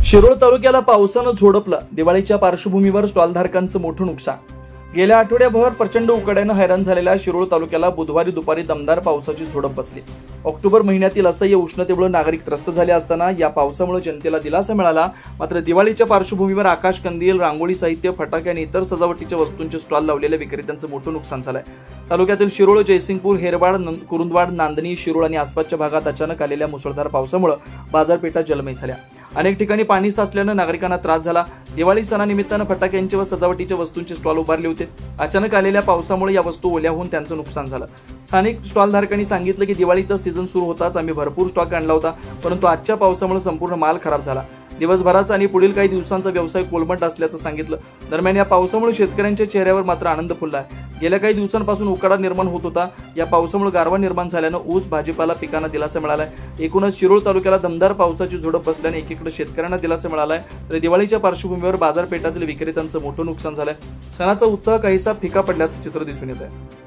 शिरोळ तालुक्याला पावसानं झोडपलं। दिवाळीच्या पार्श्वभूमीवर स्टॉलधारकांचं मोठं नुकसान। गेल्या आठवड्याभर प्रचंड उकाड्यानं हैराण झालेल्या शिरोळ तालुक्याला बुधवारी दुपारी दमदार पावसाची झोडप बसली। ऑक्टोबर महिन्यातील असह्य उष्णतेमुळे नागरिक त्रस्त झाले असताना या पावसामुळे जनतेला दिलासा मिळाला। मात्र दिवाळीच्या पार्श्वभूमीवर आकाश कंदील, रांगोळी साहित्य, फटाके आणि इतर सजावटीच्या वस्तूंचे स्टॉल लावलेल्या विक्रेत्यांचं मोठं नुकसान झालंय। तालुक्यातील शिरोळ, जयसिंगपूर, हेरवाड, कुरुंदवाड, नांदणी, शिरोळ आणि आसपासच्या भागात अचानक आलेल्या मुसळधार पावसामुळे बाजारपेठा जलमय झाल्या। अनेक ठिकाणी पाणी साचल्यानं नागरिकांना त्रास झाला। दिवाळी सणानिमित्तानं फटाक्यांचे व सजावटीच्या वस्तूंचे स्टॉल उभारले होते। अचानक आलेल्या पावसामुळे या वस्तू ओल्या होऊन त्यांचं नुकसान झालं। स्थानिक स्टॉलधारकांनी सांगितलं की दिवाळीचा सीझन सुरू होताच आम्ही भरपूर स्टॉक आणला होता, परंतु आजच्या पावसामुळे संपूर्ण माल खराब झाला। दिवसभराचा आणि पुढील काही दिवसांचा व्यवसाय कोलमडला असल्याचं सांगितलं। दरम्यान या पावसामुळे शेतकऱ्यांच्या चेहऱ्यावर मात्र आनंद फुलला आहे। गेल्या काही दिवसांपासून उकाडा निर्माण होत होता। या पावसामुळे गारवा निर्माण झाल्यानं ऊस, भाजीपाला पिकांना दिलासा मिळालाय। एकूणच शिरोळ तालुक्याला दमदार पावसाची झोडप बसल्याने एकीकडे शेतकऱ्यांना दिलासा मिळालाय, तर दिवाळीच्या पार्श्वभूमीवर बाजारपेठातील विक्रेत्यांचं मोठं नुकसान झालंय। सणाचा उत्साह काहीसा फिका पडल्याचं चित्र दिसून येत आहे।